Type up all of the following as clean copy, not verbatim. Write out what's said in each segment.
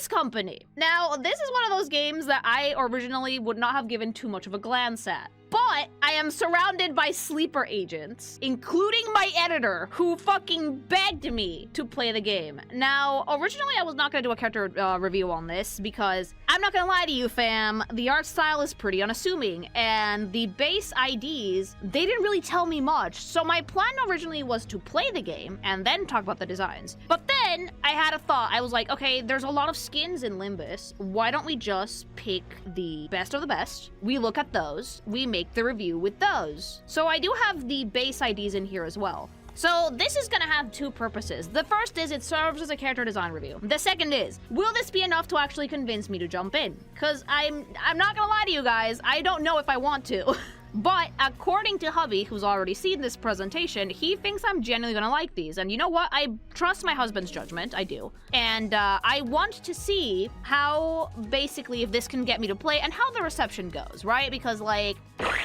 Limbus Company. Now, this is one of those games that I originally would not have given too much of a glance at. But I am surrounded by sleeper agents, including my editor, who fucking begged me to play the game. Now, originally I was not going to do a character review on this because, I'm not going to lie to you fam, the art style is pretty unassuming, and the base IDs, they didn't really tell me much. So my plan originally was to play the game and then talk about the designs. But then I had a thought. I was like, okay, there's a lot of skins in Limbus. Why don't we just pick the best of the best? We look at those, we make the review with those. So I do have the base IDs in here as well. So this is gonna have two purposes. The first is it serves as a character design review. The second is, will this be enough to actually convince me to jump in? Cause I'm not gonna lie to you guys, I don't know if I want to. But according to hubby, who's already seen this presentation, he thinks I'm genuinely gonna like these. And you know what? I trust my husband's judgment, I do. And I want to see how, basically, if this can get me to play and how the reception goes, right? Because like,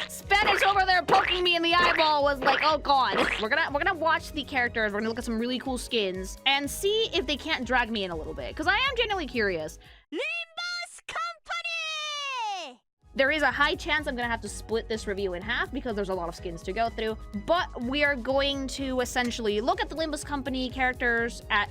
Spanish over there poking me in the eyeball was like, oh god. We're gonna watch the characters, we're gonna look at some really cool skins, and see if they can't drag me in a little bit. Because I am genuinely curious. Limbus Company! There is a high chance I'm gonna have to split this review in half because there's a lot of skins to go through, but we are going to essentially look at the Limbus Company characters at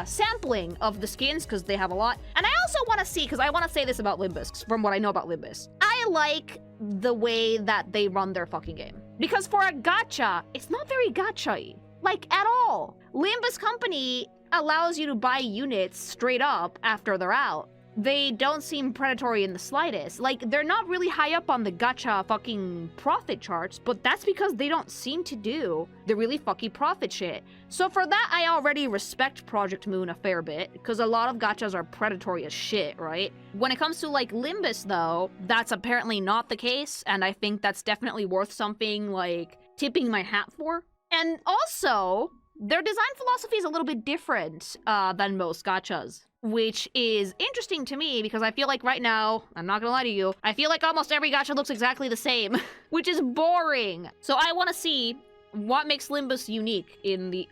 sampling of the skins because they have a lot. And I also want to see, because I want to say this about Limbus, from what I know about Limbus. I like the way that they run their fucking game. Because for a gacha, it's not very gacha-y. Like, at all. Limbus Company allows you to buy units straight up after they're out. They don't seem predatory in the slightest. Like, they're not really high up on the gacha fucking profit charts, but that's because they don't seem to do the really fucking profit shit. So for that, I already respect Project Moon a fair bit, because a lot of gachas are predatory as shit, right? When it comes to, like, Limbus, though, that's apparently not the case, and I think that's definitely worth something, like, tipping my hat for. And also, their design philosophy is a little bit different than most gachas, which is interesting to me because I feel like right now, I'm not gonna lie to you, I feel like almost every gacha looks exactly the same, which is boring. So I want to see what makes Limbus unique in the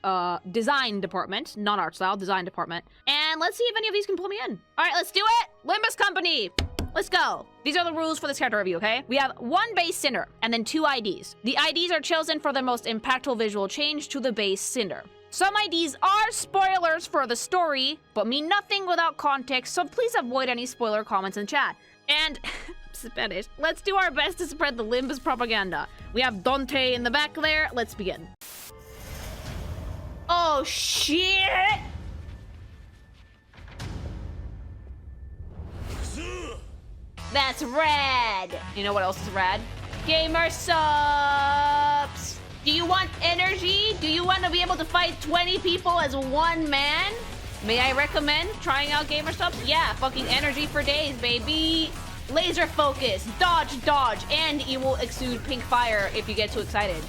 design department, not art style, design department. And let's see if any of these can pull me in. All right, let's do it. Limbus Company. Let's go. These are the rules for this character review, okay? We have one base sinner and then two IDs. The IDs are chosen for the most impactful visual change to the base sinner. Some IDs are spoilers for the story, but mean nothing without context, so please avoid any spoiler comments in chat. And, Spanish, let's do our best to spread the Limbus propaganda. We have Dante in the back there, let's begin. Oh shit! That's rad! You know what else is rad? Gamer subs! Do you want energy? Do you want to be able to fight 20 people as one man? May I recommend trying out gamer subs? Yeah, fucking energy for days, baby! Laser focus, dodge, dodge, and you will exude pink fire if you get too excited.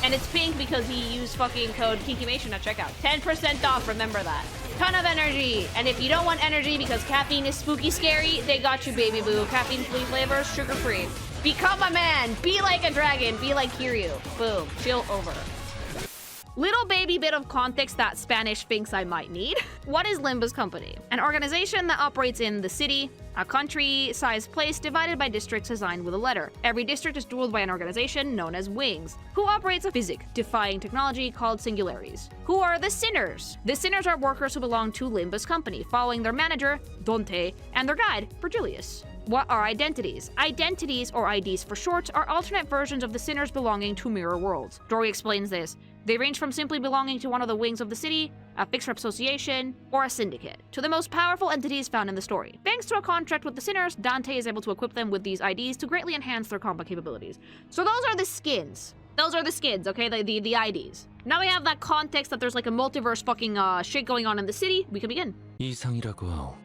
And it's pink because he used fucking code KINKYMATION at checkout. 10% off, remember that. Ton of energy, and if you don't want energy because caffeine is spooky scary, they got you, baby boo. Caffeine-free flavors, sugar-free. Become a man, be like a dragon, be like Kiryu. Boom, chill over. Little baby bit of context that Spanish thinks I might need. What is Limbus Company? An organization that operates in the city, a country-sized place divided by districts assigned with a letter. Every district is ruled by an organization known as wings, who operates a physics-defying technology called singularities. Who are the sinners? The sinners are workers who belong to Limbus Company, following their manager, Dante, and their guide, Virgilius. What are identities? Identities, or IDs for short, are alternate versions of the sinners belonging to mirror worlds. Dory explains this. They range from simply belonging to one of the wings of the city, a fixed association, or a syndicate, to the most powerful entities found in the story. Thanks to a contract with the sinners, Dante is able to equip them with these IDs to greatly enhance their combat capabilities. So those are the skins. Those are the skins, okay? The IDs. Now we have that context that there's like a multiverse fucking shit going on in the city. We can begin. 이상이라고 하오.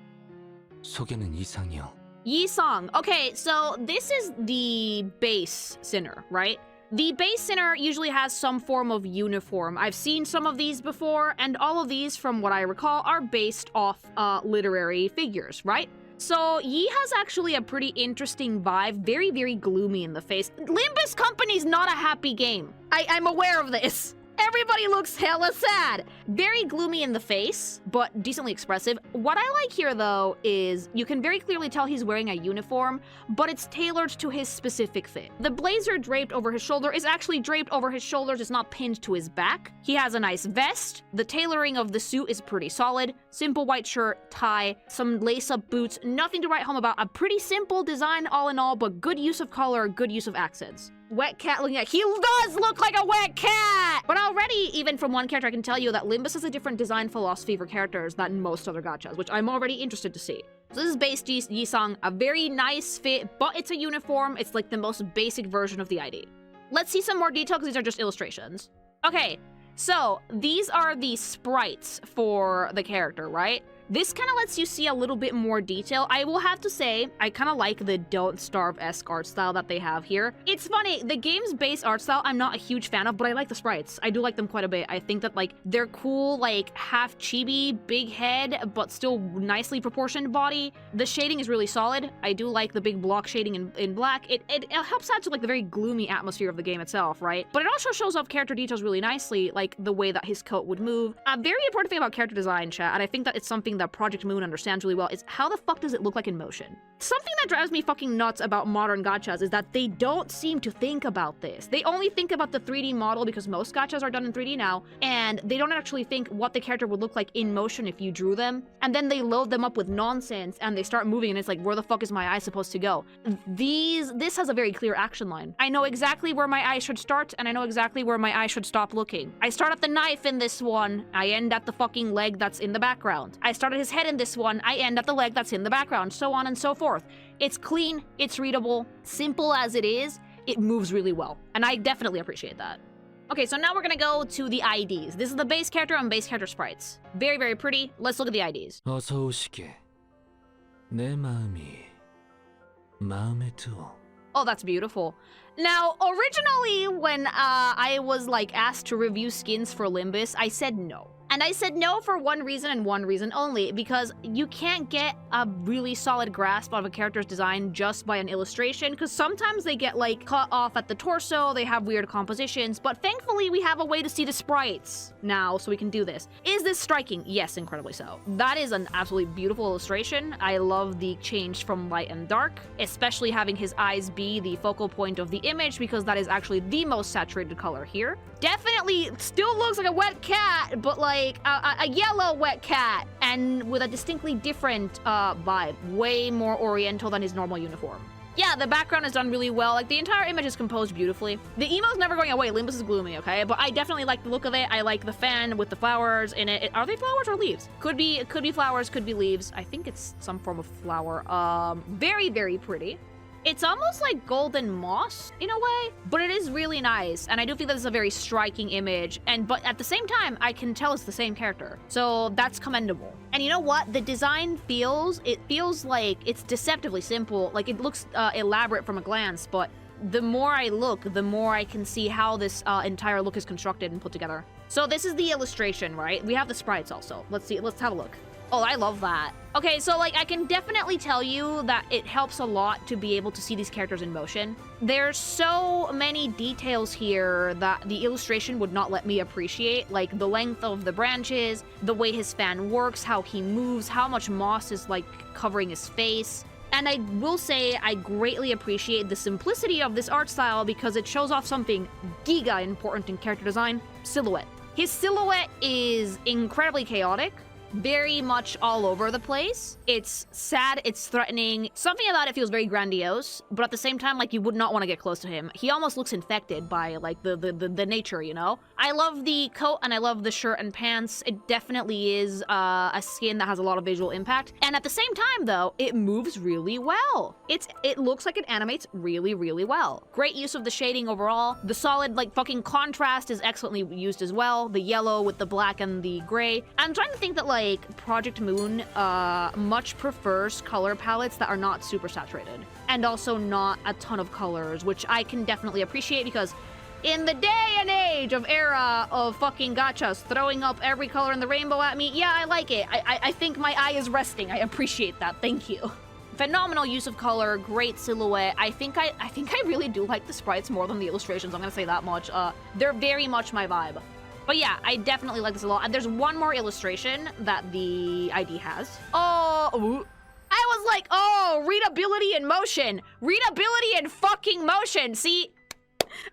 소개는 이상이요. Yisong. Okay, so this is the base sinner, right? The base sinner usually has some form of uniform. I've seen some of these before, and all of these, from what I recall, are based off literary figures, right? So Yi has actually a pretty interesting vibe, very, very gloomy in the face. Limbus Company's not a happy game. I'm aware of this. Everybody looks hella sad. Very gloomy in the face, but decently expressive. What I like here, though, is you can very clearly tell he's wearing a uniform, but it's tailored to his specific fit. The blazer draped over his shoulder is actually draped over his shoulders. It's not pinned to his back. He has a nice vest. The tailoring of the suit is pretty solid. Simple white shirt, tie, some lace-up boots. Nothing to write home about. A pretty simple design all in all, but good use of color, good use of accents. Wet cat looking at— he does look like a wet cat! But already, even from one character, I can tell you that Limbus has a different design philosophy for characters than most other gachas, which I'm already interested to see. So this is base Yi-sang, a very nice fit, but it's a uniform. It's like the most basic version of the ID. Let's see some more detail, because these are just illustrations. Okay, so these are the sprites for the character, right? This kind of lets you see a little bit more detail. I will have to say, I kind of like the Don't Starve-esque art style that they have here. It's funny, the game's base art style I'm not a huge fan of, but I like the sprites. I do like them quite a bit. I think that, like, they're cool, like, half chibi, big head, but still nicely proportioned body. The shading is really solid. I do like the big block shading in black. It helps add to, like, the very gloomy atmosphere of the game itself, right? But it also shows off character details really nicely, like the way that his coat would move. A very important thing about character design, chat, and I think that it's something that Project Moon understands really well, is how the fuck does it look like in motion? Something that drives me fucking nuts about modern gachas is that they don't seem to think about this. They only think about the 3D model because most gachas are done in 3D now, and they don't actually think what the character would look like in motion if you drew them, and then they load them up with nonsense and they start moving and it's like, where the fuck is my eye supposed to go? This has a very clear action line. I know exactly where my eye should start, and I know exactly where my eye should stop looking. I start at the knife in this one, I end at the fucking leg that's in the background. I start at his head in this one, I end at the leg that's in the background, so on and so forth. It's clean, it's readable, simple as it is, it moves really well, and I definitely appreciate that. Okay, so now we're gonna go to the IDs. This is the base character and base character sprites. Very, very pretty. Let's look at the IDs. 어서 오시게. 내 마음이 마음에 들어. Oh, that's beautiful. Now, originally, when I was, like, asked to review skins for Limbus, I said no. And I said no for one reason and one reason only, because you can't get a really solid grasp of a character's design just by an illustration, because sometimes they get, like, cut off at the torso, they have weird compositions, but thankfully we have a way to see the sprites now, so we can do this. Is this striking? Yes, incredibly so. That is an absolutely beautiful illustration. I love the change from light and dark, especially having his eyes be the focal point of the image, because that is actually the most saturated color here. Definitely still looks like a wet cat, but like a yellow wet cat, and with a distinctly different vibe. Way more oriental than his normal uniform. Yeah, the background is done really well. Like, the entire image is composed beautifully. The emo's never going away. Limbus is gloomy, okay? But I definitely like the look of it. I like the fan with the flowers in it. Are they flowers or leaves? Could be flowers, could be leaves. I think it's some form of flower. Very, very pretty. It's almost like golden moss in a way, but it is really nice, and I do think that this is a very striking image, but at the same time, I can tell it's the same character, so that's commendable. And you know what? The design feels like it's deceptively simple, like it looks elaborate from a glance, but the more I look, the more I can see how this entire look is constructed and put together. So this is the illustration, right? We have the sprites also. Let's see, let's have a look. Oh, I love that. Okay, so like I can definitely tell you that it helps a lot to be able to see these characters in motion. There's so many details here that the illustration would not let me appreciate, like the length of the branches, the way his fan works, how he moves, how much moss is like covering his face. And I will say I greatly appreciate the simplicity of this art style because it shows off something giga important in character design: silhouette. His silhouette is incredibly chaotic, very much all over the place. It's sad, it's threatening. Something about it feels very grandiose, but at the same time, like, you would not want to get close to him. He almost looks infected by, like, the nature, you know? I love the coat and I love the shirt and pants. It definitely is a skin that has a lot of visual impact. And at the same time, though, it moves really well. It looks like it animates really, really well. Great use of the shading overall. The solid, like, fucking contrast is excellently used as well. The yellow with the black and the gray. I'm trying to think that, like, Project Moon much prefers color palettes that are not super saturated and also not a ton of colors, which I can definitely appreciate because in the day and age of era of fucking gachas throwing up every color in the rainbow at me, yeah, I like it. I think my eye is resting. I appreciate that. Thank you. Phenomenal use of color, great silhouette. I think I really do like the sprites more than the illustrations. I'm gonna say that much. They're very much my vibe. But yeah, I definitely like this a lot. And there's one more illustration that the ID has. Oh, ooh. I was like, oh, readability in motion. Readability in fucking motion. See,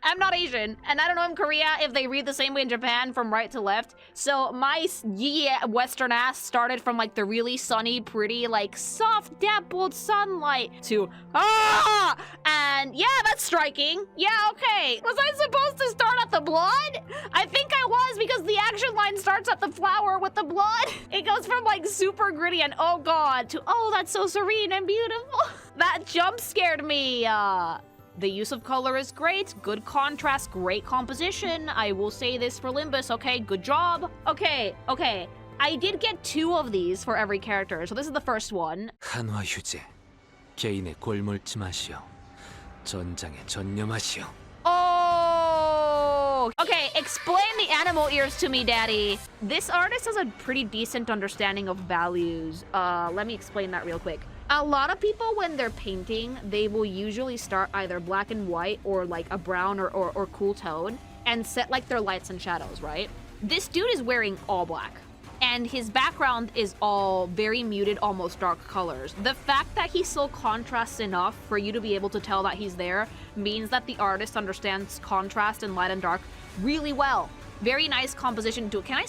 I'm not Asian, and I don't know in Korea if they read the same way in Japan from right to left. So my Western ass started from like the really sunny, pretty, like soft dappled sunlight to and yeah, that's striking. Yeah, okay. Was I supposed to start at the blood? I think I was, because the action line starts at the flower with the blood. It goes from like super gritty and oh god to oh, that's so serene and beautiful. That jump scared me. The use of color is great, good contrast, great composition. I will say this for Limbus, okay, good job. Okay. I did get 2 of these for every character, so this is the first one. 한화 휴재, 개인의 골몰치 마시오, 전장에 전념하시오. Oh! Okay, explain the animal ears to me, Daddy. This artist has a pretty decent understanding of values. Let me explain that real quick. A lot of people, when they're painting, they will usually start either black and white or like a brown or cool tone and set like their lights and shadows, right? This dude is wearing all black and his background is all very muted, almost dark colors. The fact that he still contrasts enough for you to be able to tell that he's there means that the artist understands contrast and light and dark really well. Very nice composition. Can I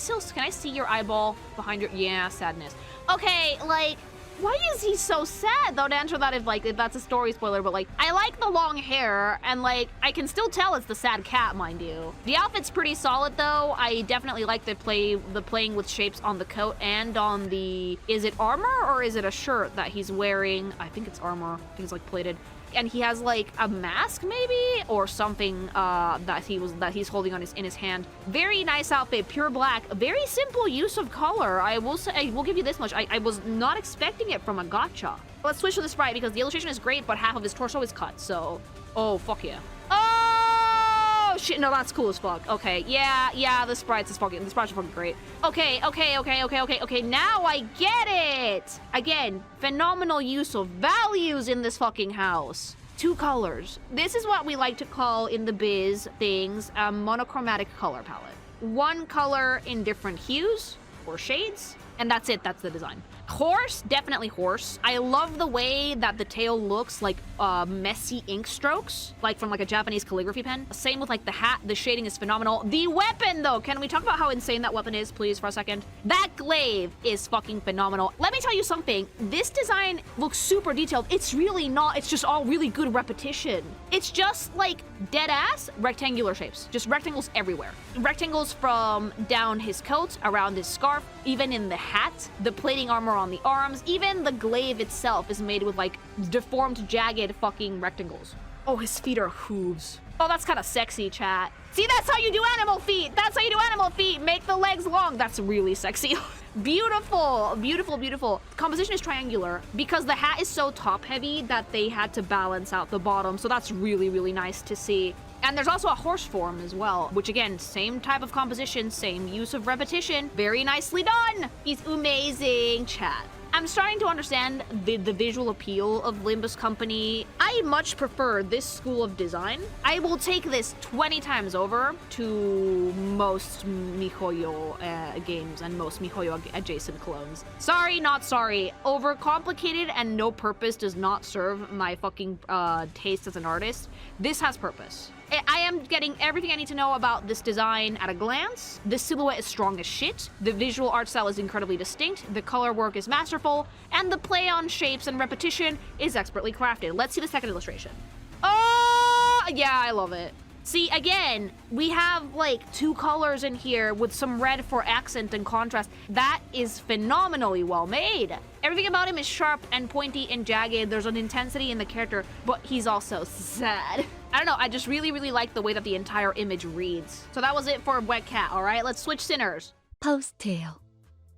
see your eyeball behind your, yeah, sadness. Okay, like, why is he so sad? Don't answer that if that's a story spoiler, but like, I like the long hair and like, I can still tell it's the sad cat, mind you. The outfit's pretty solid though. I definitely like the playing with shapes on the coat and on the, is it armor or is it a shirt that he's wearing? I think it's armor. I think it's like plated. And he has like a mask maybe or something that he's holding on in his hand. Very nice outfit, pure black. Very simple use of color. I will say, I will give you this much. I was not expecting it from a gacha. Let's switch to the sprite because the illustration is great, but half of his torso is cut. So, oh fuck yeah. Oh shit! No, that's cool as fuck. Okay, yeah. The sprites are fucking great. Okay. Now I get it. Again, phenomenal use of values in this fucking house. 2 colors. This is what we like to call in the biz things a monochromatic color palette. 1 color in different hues or shades, and that's it. That's the design. Horse, definitely horse. I love the way that the tail looks like messy ink strokes, like from like a Japanese calligraphy pen. Same with like the hat, the shading is phenomenal. The weapon though, can we talk about how insane that weapon is, please, for a second? That glaive is fucking phenomenal. Let me tell you something, this design looks super detailed. It's really not, it's just all really good repetition. It's just like dead ass rectangular shapes, just rectangles everywhere. Rectangles from down his coat, around his scarf, even in the hat, the plating armor on the arms, even the glaive itself is made with like deformed, jagged fucking rectangles. Oh, his feet are hooves. Oh, that's kind of sexy, chat. See, that's how you do animal feet. That's how you do animal feet. Make the legs long. That's really sexy. Beautiful, beautiful, beautiful. Composition is triangular because the hat is so top heavy that they had to balance out the bottom. So that's really, really nice to see. And there's also a horse form as well, which again, same type of composition, same use of repetition. Very nicely done. He's amazing, chat. I'm starting to understand the visual appeal of Limbus Company. I much prefer this school of design. I will take this 20 times over to most MiHoYo games and most MiHoYo adjacent clones. Sorry, not sorry. Overcomplicated and no purpose does not serve my fucking taste as an artist. This has purpose. I am getting everything I need to know about this design at a glance. The silhouette is strong as shit. The visual art style is incredibly distinct. The color work is masterful. And the play on shapes and repetition is expertly crafted. Let's see the second illustration. Oh, yeah, I love it. See, again, we have like 2 colors in here with some red for accent and contrast. That is phenomenally well made. Everything about him is sharp and pointy and jagged. There's an intensity in the character, but he's also sad. I don't know, I just really, really like the way that the entire image reads. So that was it for Wet Cat, all right? Let's switch sinners. 파우스트예요.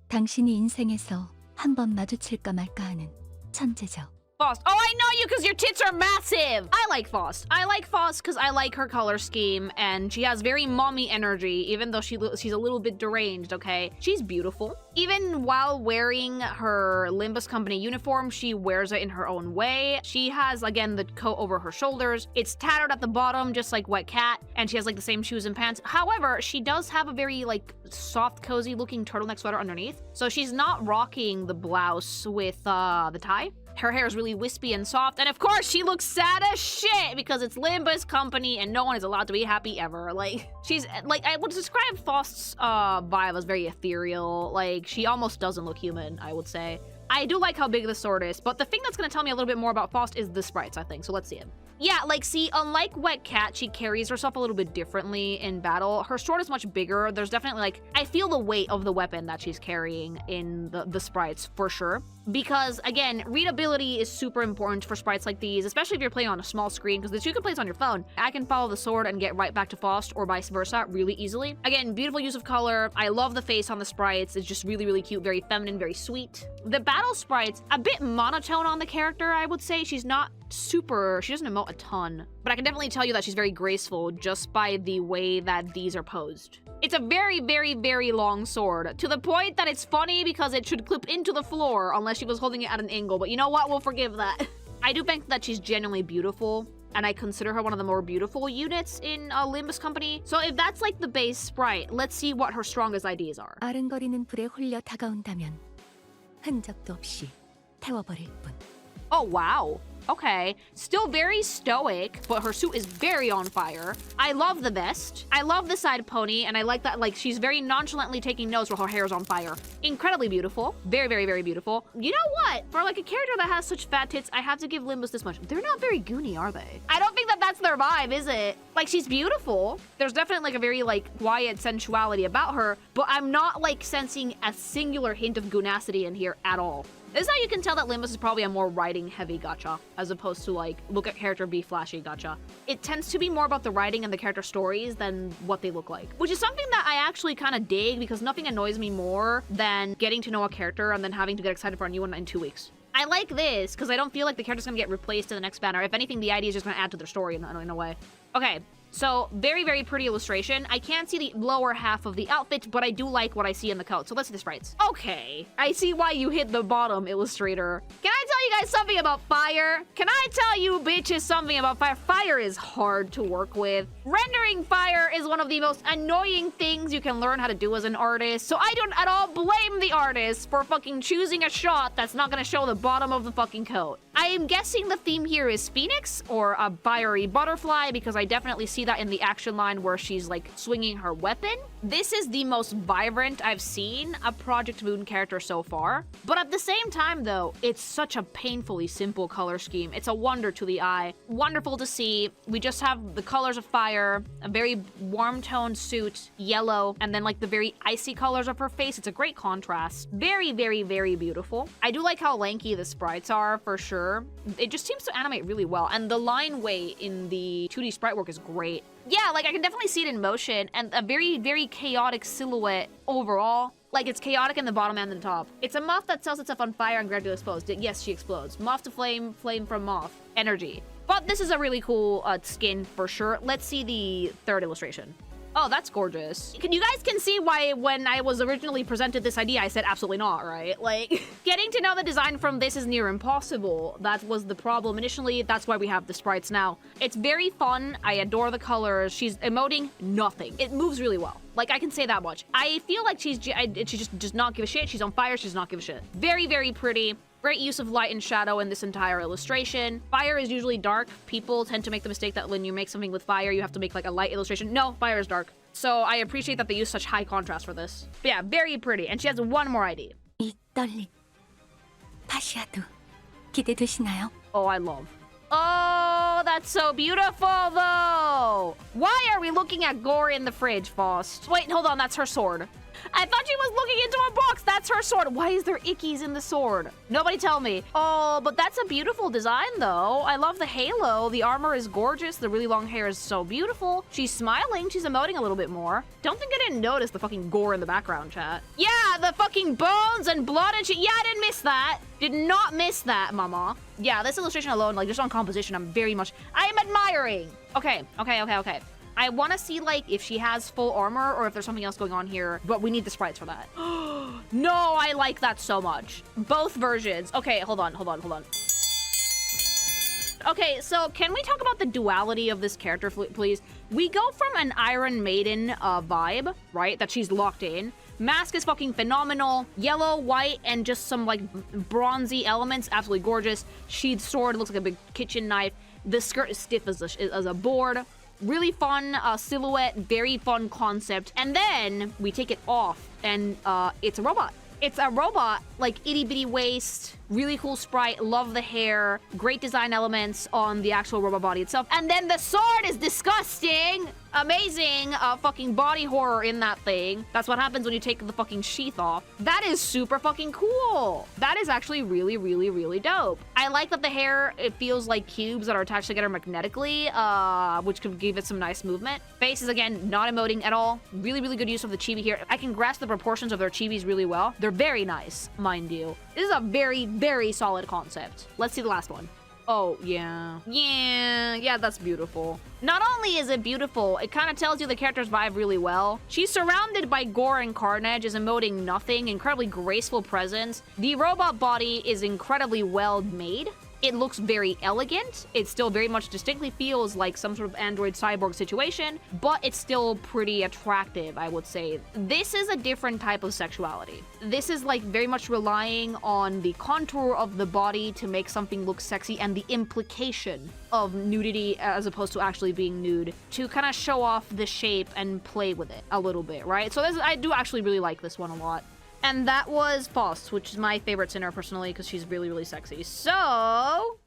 당신이 인생에서 한 번 마주칠까 말까 하는 천재죠. Faust. Oh, I know you because your tits are massive. I like Faust. I like Faust because I like her color scheme, and she has very mommy energy, even though she's a little bit deranged, okay? She's beautiful. Even while wearing her Limbus Company uniform, she wears it in her own way. She has, again, the coat over her shoulders. It's tattered at the bottom, just like Wet Cat, and she has, like, the same shoes and pants. However, she does have a very, like, soft, cozy-looking turtleneck sweater underneath, so she's not rocking the blouse with the tie. Her hair is really wispy and soft, and of course, she looks sad as shit because it's Limbus Company and no one is allowed to be happy ever. Like, she's, like, I would describe Faust's vibe as very ethereal. Like, she almost doesn't look human, I would say. I do like how big the sword is, but the thing that's gonna tell me a little bit more about Faust is the sprites, I think, so let's see it. Yeah, like, see, unlike Wet Cat, she carries herself a little bit differently in battle. Her sword is much bigger. There's definitely, like, I feel the weight of the weapon that she's carrying in the sprites, for sure. Because, again, readability is super important for sprites like these, especially if you're playing on a small screen, because you can play this on your phone. I can follow the sword and get right back to Faust, or vice versa, really easily. Again, beautiful use of color. I love the face on the sprites. It's just really, really cute, very feminine, very sweet. The battle sprites, a bit monotone on the character, I would say. She's not super, she doesn't emote a ton, but I can definitely tell you that she's very graceful just by the way that these are posed. It's a very, very, very long sword, to the point that it's funny because it should clip into the floor unless she was holding it at an angle, but you know what, we'll forgive that. I do think that she's genuinely beautiful, and I consider her one of the more beautiful units in Limbus Company. So if that's like the base sprite, let's see what her strongest IDs are. 아른거리는 불에 홀려 다가온다면 흔적도 없이 태워버릴 뿐. Oh, wow. Okay. Still very stoic, but her suit is very on fire. I love the vest. I love the side pony, and I like that, like, she's very nonchalantly taking notes while her hair is on fire. Incredibly beautiful. Very, very, very beautiful. You know what? For, like, a character that has such fat tits, I have to give Limbus this much. They're not very goony, are they? I don't think that that's their vibe, is it? Like, she's beautiful. There's definitely, like, a very, like, quiet sensuality about her, but I'm not, like, sensing a singular hint of goonacity in here at all. This is how you can tell that Limbus is probably a more writing-heavy gacha, as opposed to, like, look at character, be flashy gacha. It tends to be more about the writing and the character stories than what they look like, which is something that I actually kind of dig, because nothing annoys me more than getting to know a character and then having to get excited for a new one in 2 weeks. I like this, because I don't feel like the character's gonna get replaced in the next banner. If anything, the idea is just gonna add to their story in a way. Okay. So, very, very pretty illustration. I can't see the lower half of the outfit, but I do like what I see in the coat. So let's see the sprites. Okay, I see why you hit the bottom, illustrator. Can I tell you guys something about fire? Can I tell you bitches something about fire? Fire is hard to work with. Rendering fire is one of the most annoying things you can learn how to do as an artist. So I don't at all blame the artist for fucking choosing a shot that's not gonna show the bottom of the fucking coat. I am guessing the theme here is Phoenix or a fiery butterfly, because I definitely see that in the action line where she's like swinging her weapon. This is the most vibrant I've seen a Project Moon character so far. But at the same time though, it's such a painfully simple color scheme. It's a wonder to the eye. Wonderful to see. We just have the colors of fire, a very warm toned suit, yellow, and then like the very icy colors of her face. It's a great contrast. Very, very, very beautiful. I do like how lanky the sprites are, for sure. It just seems to animate really well, and the line weight in the 2D sprite work is great. Yeah, like I can definitely see it in motion, and a very, very chaotic silhouette overall. Like, it's chaotic in the bottom and the top. It's a moth that sells itself on fire and gradually explodes. Yes, she explodes. Moth to flame, flame from moth. Energy. But this is a really cool skin for sure. Let's see the third illustration. Oh, that's gorgeous. You guys can see why when I was originally presented this idea, I said absolutely not, right? Like, getting to know the design from this is near impossible. That was the problem initially. That's why we have the sprites now. It's very fun. I adore the colors. She's emoting nothing. It moves really well. Like, I can say that much. I feel like she just does not give a shit. She's on fire. She does not give a shit. Very, very pretty. Great use of light and shadow in this entire illustration. Fire is usually dark. People tend to make the mistake that when you make something with fire, you have to make like a light illustration. No, fire is dark. So I appreciate that they use such high contrast for this. But yeah, very pretty. And she has one more ID. 이 떨림 파시아도 기대되시나요? Oh, I love. Oh, that's so beautiful though. Why are we looking at gore in the fridge, Faust? Wait, hold on, that's her sword. I thought she was looking into a box. That's her sword. Why is there ickies in the sword? Nobody tell me. Oh, but that's a beautiful design, though. I love the halo. The armor is gorgeous. The really long hair is so beautiful. She's smiling. She's emoting a little bit more. Don't think I didn't notice the fucking gore in the background, chat. Yeah, the fucking bones and blood and shit. Yeah, I didn't miss that. Did not miss that, mama. Yeah, this illustration alone, like, just on composition, I am admiring. Okay. I want to see, like, if she has full armor or if there's something else going on here, but we need the sprites for that. No, I like that so much. Both versions. Okay, hold on. Okay, so can we talk about the duality of this character, please? We go from an Iron Maiden vibe, right, that she's locked in. Mask is fucking phenomenal. Yellow, white, and just some, like, bronzy elements. Absolutely gorgeous. Sheathed sword looks like a big kitchen knife. The skirt is stiff as a board. Really fun silhouette, very fun concept. And then we take it off, and it's a robot. It's a robot, like itty-bitty waist, really cool sprite, love the hair, great design elements on the actual robot body itself. And then the sword is disgusting! Amazing fucking body horror in that thing. That's what happens when you take the fucking sheath off. That is super fucking cool. That is actually really, really, really dope. I like that the hair, it feels like cubes that are attached together magnetically, which could give it some nice movement. Face is, again, not emoting at all. Really, really good use of the chibi here. I can grasp the proportions of their chibis really well. They're very nice, mind you. This is a very, very solid concept. Let's see the last one. Oh, yeah. Yeah, that's beautiful. Not only is it beautiful, it kind of tells you the character's vibe really well. She's surrounded by gore and carnage, is emoting nothing, incredibly graceful presence. The robot body is incredibly well made. It looks very elegant. It still very much distinctly feels like some sort of android cyborg situation, but it's still pretty attractive, I would say. This is a different type of sexuality. This is like very much relying on the contour of the body to make something look sexy and the implication of nudity as opposed to actually being nude to kind of show off the shape and play with it a little bit, right? So I do actually really like this one a lot. And that was Faust, which is my favorite sinner personally because she's really, really sexy. So...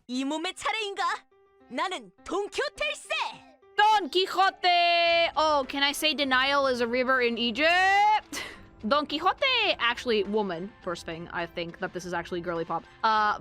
이 몸의 차례인가? 나는 돈키호테일세! Don Quixote! Oh, can I say Denial is a river in Egypt? Don Quixote, actually, woman, first thing, I think that this is actually girly pop.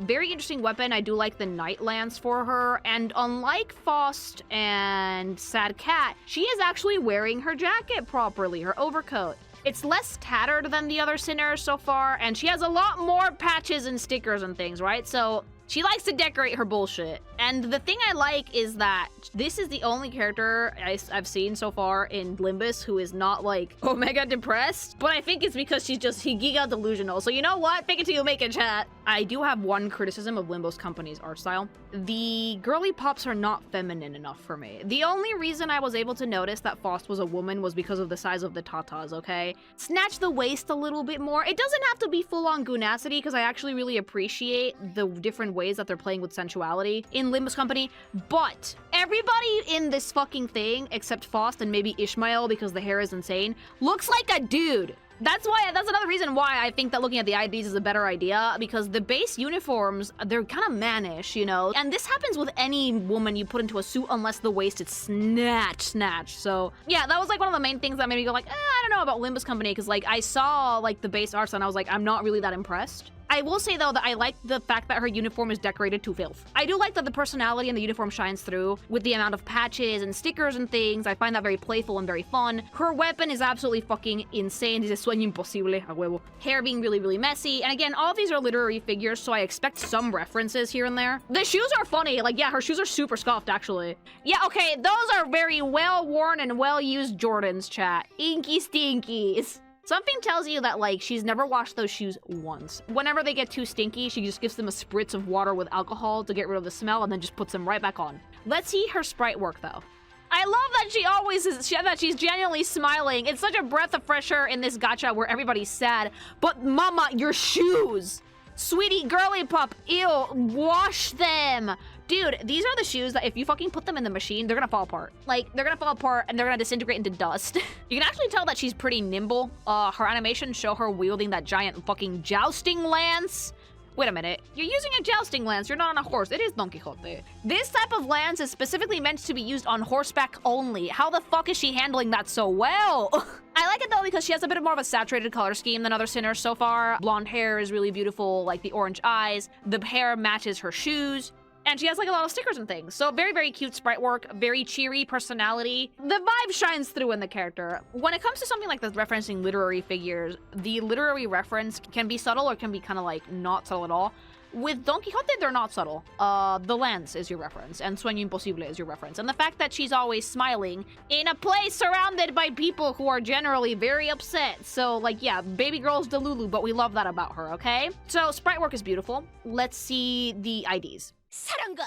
Very interesting weapon. I do like the Night Lance for her. And unlike Faust and Sad Cat, she is actually wearing her jacket properly, her overcoat. It's less tattered than the other sinners so far, and she has a lot more patches and stickers and things, right? So she likes to decorate her bullshit. And the thing I like is that this is the only character I've seen so far in Limbus who is not, like, Omega depressed. But I think it's because she's just giga delusional. So you know what? Fake it till you make it, chat. I do have one criticism of Limbus Company's art style. The girly pops are not feminine enough for me. The only reason I was able to notice that Faust was a woman was because of the size of the tatas, okay? Snatch the waist a little bit more. It doesn't have to be full-on goonacity because I actually really appreciate the different ways that they're playing with sensuality in Limbus Company, but everybody in this fucking thing, except Faust and maybe Ishmael because the hair is insane, looks like a dude. That's another reason why I think that looking at the IDs is a better idea, because the base uniforms, they're kind of mannish, you know? And this happens with any woman you put into a suit unless the waist is snatched. So yeah, that was like one of the main things that made me go like, I don't know about Limbus Company, because like I saw like the base arts and I was like, I'm not really that impressed. I will say, though, that I like the fact that her uniform is decorated to filth. I do like that the personality in the uniform shines through with the amount of patches and stickers and things. I find that very playful and very fun. Her weapon is absolutely fucking insane. Dice sueño imposible, a huevo. Hair being really, really messy. And again, all of these are literary figures, so I expect some references here and there. The shoes are funny. Like, yeah, her shoes are super scuffed, actually. Yeah, okay, those are very well-worn and well-used Jordans, chat. Inky stinkies. Something tells you that, like, she's never washed those shoes once. Whenever they get too stinky, she just gives them a spritz of water with alcohol to get rid of the smell and then just puts them right back on. Let's see her sprite work, though. I love that she always is, that she's genuinely smiling. It's such a breath of fresh air in this gacha where everybody's sad. But mama, your shoes! Sweetie, girly pup, ew, wash them! Dude, these are the shoes that if you fucking put them in the machine, they're gonna fall apart. Like, they're gonna fall apart and they're gonna disintegrate into dust. You can actually tell that she's pretty nimble. Her animations show her wielding that giant fucking jousting lance, Wait a minute. You're using a jousting lance. You're not on a horse. It is Don Quixote. This type of lance is specifically meant to be used on horseback only. How the fuck is she handling that so well? I like it though because she has a bit more of a saturated color scheme than other sinners so far. Blonde hair is really beautiful, like the orange eyes. The hair matches her shoes. And she has like a lot of stickers and things. So very, very cute sprite work, very cheery personality. The vibe shines through in the character. When it comes to something like this referencing literary figures, the literary reference can be subtle or can be kind of like not subtle at all. With Don Quixote, they're not subtle. The lance is your reference, and Sueño Imposible is your reference. And the fact that she's always smiling in a place surrounded by people who are generally very upset. So, like, yeah, baby girl's Delulu, but we love that about her, okay? So, sprite work is beautiful. Let's see the IDs. 사랑과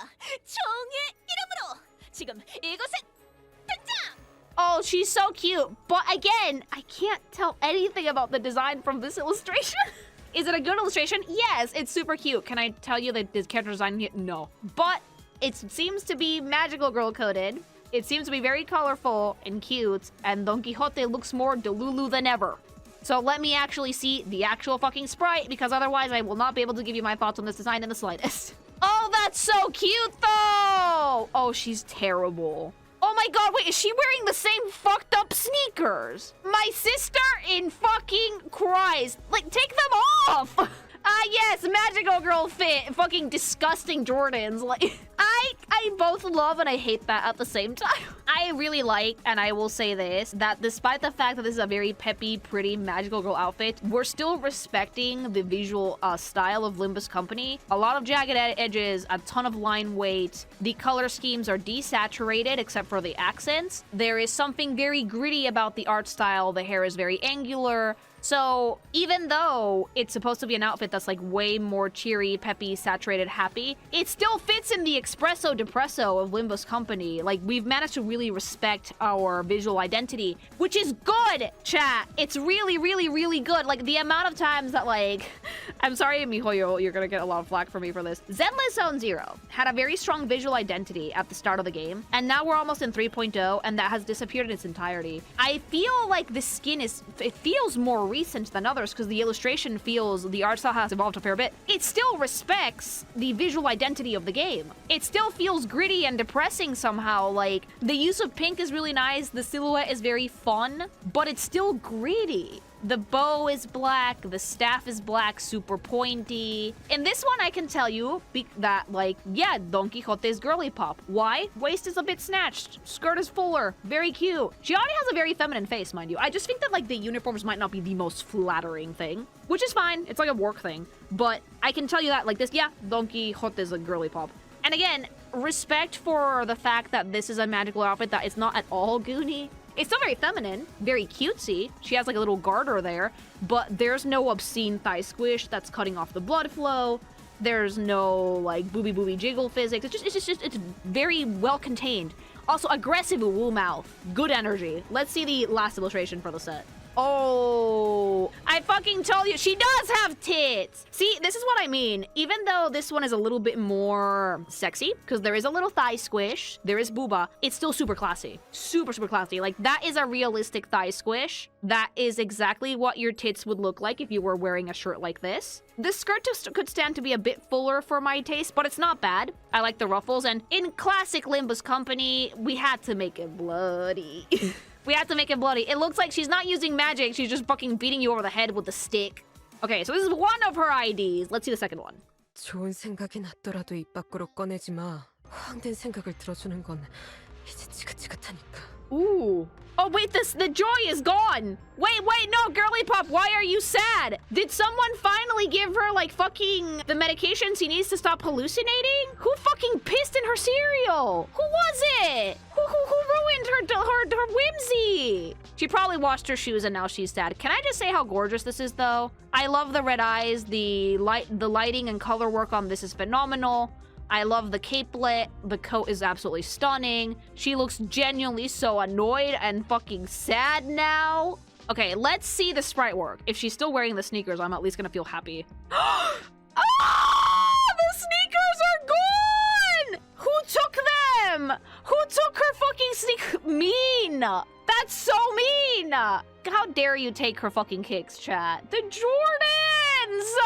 정의 이름으로 지금 이곳에 등장! Oh, she's so cute. But again, I can't tell anything about the design from this illustration. Is it a good illustration? Yes, it's super cute. Can I tell you that this character design here? No. But it seems to be magical girl coded. It seems to be very colorful and cute. And Don Quixote looks more Delulu than ever. So let me actually see the actual fucking sprite, because otherwise I will not be able to give you my thoughts on this design in the slightest. Oh, that's so cute though! Oh, she's terrible. Oh my god, wait, is she wearing the same fucked up sneakers? My sister in fucking Christ. Like, take them off! Ah, yes, magical girl fit. Fucking disgusting Jordans. Like, I both love and I hate that at the same time. I really like, and I will say this, that despite the fact that this is a very peppy, pretty magical girl outfit, we're still respecting the visual style of Limbus Company. A lot of jagged edges, a ton of line weight. The color schemes are desaturated except for the accents. There is something very gritty about the art style. The hair is very angular. So even though it's supposed to be an outfit that's like way more cheery, peppy, saturated, happy, it still fits in the espresso depresso of Limbus Company. Like, we've managed to really respect our visual identity, which is good, chat. It's really, really, really good. Like, the amount of times that, like, I'm sorry, Mihoyo, you're gonna get a lot of flack from me for this. Zenless Zone Zero had a very strong visual identity at the start of the game, and now we're almost in 3.0, and that has disappeared in its entirety. I feel like the skin it feels more recent than others because the illustration feels, the art style has evolved a fair bit. It still respects the visual identity of the game. It still feels gritty and depressing somehow. Like, the use of pink is really nice, the silhouette is very fun, but it's still gritty. The bow is black, the staff is black, super pointy. In this one, I can tell you that, like, yeah, Don Quixote's girly pop. Why? Waist is a bit snatched, skirt is fuller, very cute. She already has a very feminine face, mind you. I just think that, like, the uniforms might not be the most flattering thing, which is fine. It's like a work thing. But I can tell you that, like, this, yeah, Don Quixote is a girly pop. And again, respect for the fact that this is a magical outfit that is not at all goony. It's still very feminine, very cutesy. She has like a little garter there, but there's no obscene thigh squish that's cutting off the blood flow. There's no like booby jiggle physics. It's very well contained. Also aggressive woo mouth, good energy. Let's see the last illustration for the set. Oh, I fucking told you, she does have tits. See, this is what I mean. Even though this one is a little bit more sexy, because there is a little thigh squish, there is booba, it's still super classy. Super, super classy. Like, that is a realistic thigh squish. That is exactly what your tits would look like if you were wearing a shirt like this. This skirt could stand to be a bit fuller for my taste, but it's not bad. I like the ruffles, and in classic Limbus Company, we had to make it bloody. We have to make it bloody. It looks like she's not using magic. She's just fucking beating you over the head with a stick. Okay, so this is one of her IDs. Let's see the second one. 좋은 생각이 났더라도 입 밖으로 꺼내지 마. 허황된 생각을 들어주는 건 이제 지긋지긋하니까. Ooh. Oh, wait, the joy is gone. Wait, no, girly pop, why are you sad? Did someone finally give her, like, fucking the medication she needs to stop hallucinating? Who fucking pissed in her cereal? Who was it? Who ruined her whimsy? She probably washed her shoes and now she's sad. Can I just say how gorgeous this is, though? I love the red eyes. The lighting and color work on this is phenomenal. I love the capelet. The coat is absolutely stunning. She looks genuinely so annoyed and fucking sad now. Okay, let's see the sprite work. If she's still wearing the sneakers, I'm at least gonna feel happy. Ah! The sneakers are gone! Who took them? Who took her fucking sneakers? Mean! That's so mean! How dare you take her fucking kicks, chat? The Jordans!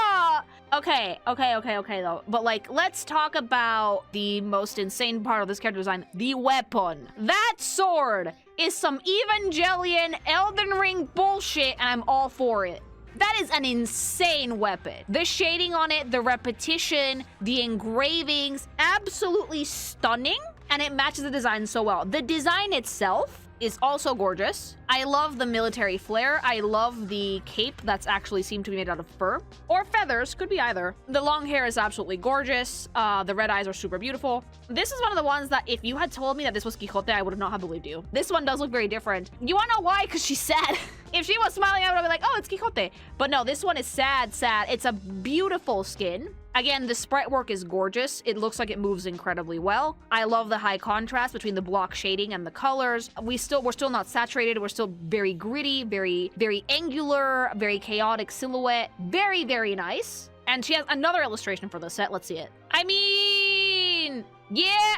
Okay, though. But, like, let's talk about the most insane part of this character design, the weapon. That sword is some Evangelion Elden Ring bullshit, and I'm all for it. That is an insane weapon. The shading on it, the repetition, the engravings, absolutely stunning, and it matches the design so well. The design itself is also gorgeous. I love the military flair. I love the cape that's actually seemed to be made out of fur. Or feathers, could be either. The long hair is absolutely gorgeous. The red eyes are super beautiful. This is one of the ones that if you had told me that this was Quixote, I would not have believed you. This one does look very different. You wanna know why? Because she's sad. If she was smiling, I would have been like, oh, it's Quixote. But no, this one is sad. It's a beautiful skin. Again, the sprite work is gorgeous. It looks like it moves incredibly well. I love the high contrast between the block shading and the colors. We're still not saturated. We're still very gritty, very angular, very chaotic silhouette. Very, very nice. And she has another illustration for the set. Let's see it. I mean, yeah,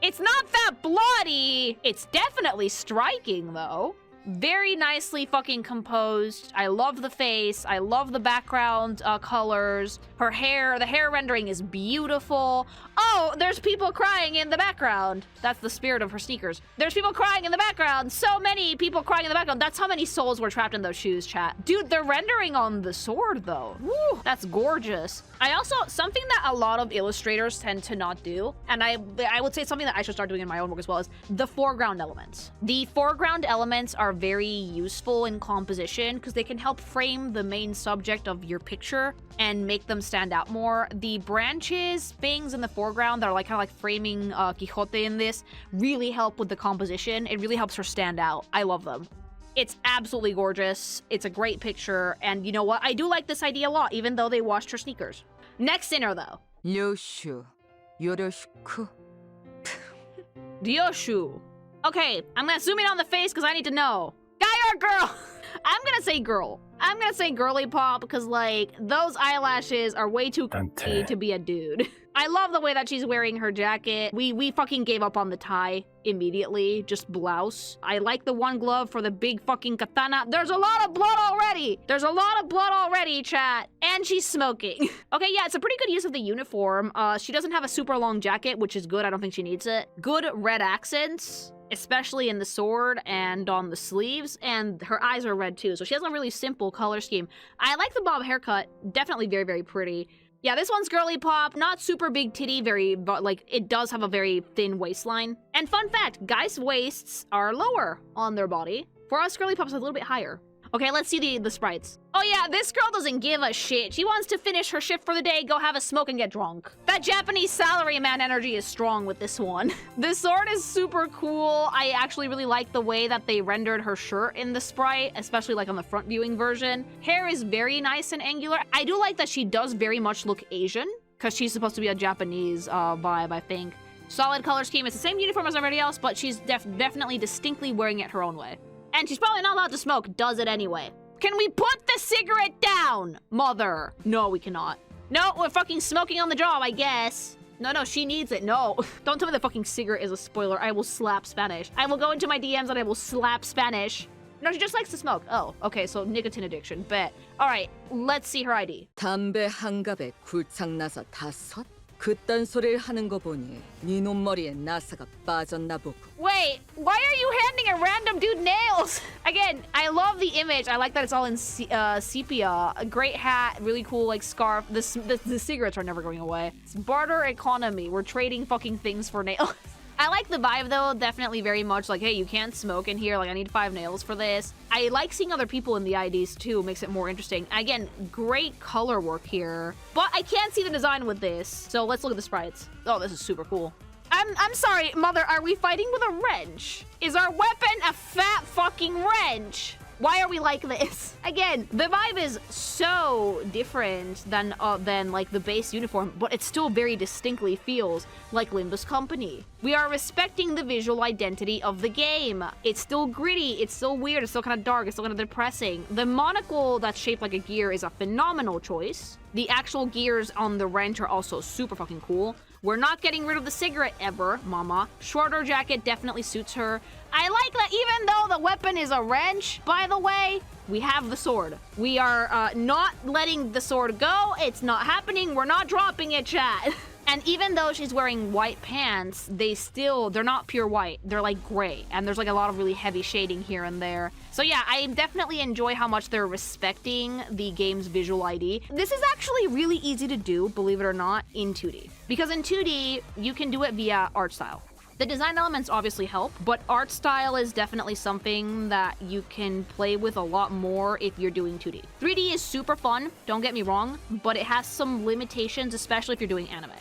it's not that bloody. It's definitely striking, though. Very nicely fucking composed. I love the face. I love the background colors. Her hair, the hair rendering is beautiful. Oh, there's people crying in the background. That's the spirit of her sneakers. There's people crying in the background. So many people crying in the background. That's how many souls were trapped in those shoes, chat. Dude, the rendering on the sword, though. Woo, that's gorgeous. I also, something that a lot of illustrators tend to not do, and I would say something that I should start doing in my own work as well, is the foreground elements. The foreground elements are very useful in composition because they can help frame the main subject of your picture and make them stand out more. The branches, things in the foreground that are like kind of like framing Quixote in this really help with the composition. It really helps her stand out. I love them. It's absolutely gorgeous. It's a great picture. And you know what? I do like this idea a lot, even though they washed her sneakers. Next sinner, though. Ryoshu. Yoroshiku. Ryoshu. Okay, I'm gonna zoom in on the face because I need to know. Guy or girl? I'm gonna say girl. I'm gonna say girly pop because, like, those eyelashes are way too creepy to be a dude. I love the way that she's wearing her jacket. We fucking gave up on the tie immediately. Just blouse. I like the one glove for the big fucking katana. There's a lot of blood already. There's a lot of blood already, chat. And she's smoking. Okay, yeah, it's a pretty good use of the uniform. She doesn't have a super long jacket, which is good. I don't think she needs it. Good red accents, especially in the sword and on the sleeves, and her eyes are red too, so she has a really simple color scheme. I like the bob haircut, definitely very, very pretty. Yeah, this one's girly pop, not super big titty, but like, it does have a very thin waistline. And fun fact, guys' waists are lower on their body. For us, girly pop's a little bit higher. Okay, let's see the sprites. Oh yeah, this girl doesn't give a shit. She wants to finish her shift for the day, go have a smoke and get drunk. That Japanese salaryman energy is strong with this one. The sword is super cool. I actually really like the way that they rendered her shirt in the sprite, especially like on the front viewing version. Hair is very nice and angular. I do like that she does very much look Asian, because she's supposed to be a Japanese vibe, I think. Solid color scheme. It's the same uniform as everybody else, but she's definitely distinctly wearing it her own way. And she's probably not allowed to smoke, does it anyway. Can we put the cigarette down, mother? No, we cannot. No, we're fucking smoking on the job, I guess. No, she needs it. No. Don't tell me the fucking cigarette is a spoiler. I will slap Spanish. I will go into my DMs and I will slap Spanish. No, she just likes to smoke. Oh, okay, so nicotine addiction. Bet. All right, let's see her ID. 담배 한 갑에 굴창나서 5? 그딴 소리를 하는 거 보니 네 눈머리에 나사가 빠졌나 보고. Wait, why are you handing a random dude nails? Again, I love the image. I like that it's all in sepia. A great hat, really cool like scarf. The cigarettes are never going away. It's barter economy. We're trading fucking things for nails. I like the vibe though, definitely very much like, hey, you can't smoke in here, like I need 5 nails for this. I like seeing other people in the IDs too, makes it more interesting. Again, great color work here, but I can't see the design with this. So let's look at the sprites. Oh, this is super cool. I'm sorry, mother, are we fighting with a wrench? Is our weapon a fat fucking wrench? Why are we like this? Again, the vibe is so different than like the base uniform, but it still very distinctly feels like Limbus Company. We are respecting the visual identity of the game. It's still gritty, it's still weird, it's still kind of dark, it's still kind of depressing. The monocle that's shaped like a gear is a phenomenal choice. The actual gears on the wrench are also super fucking cool. We're not getting rid of the cigarette ever, mama. Shorter jacket definitely suits her. I like that even though the weapon is a wrench, by the way, We have the sword. We are not letting the sword go. It's not happening. We're not dropping it, chat. And even though she's wearing white pants, they're not pure white. They're like gray, and there's like a lot of really heavy shading here and there. So yeah, I definitely enjoy how much they're respecting the game's visual ID. This is actually really easy to do, believe it or not, in 2D. Because in 2D, you can do it via art style. The design elements obviously help, but art style is definitely something that you can play with a lot more if you're doing 2D. 3D is super fun, don't get me wrong, but it has some limitations, especially if you're doing anime.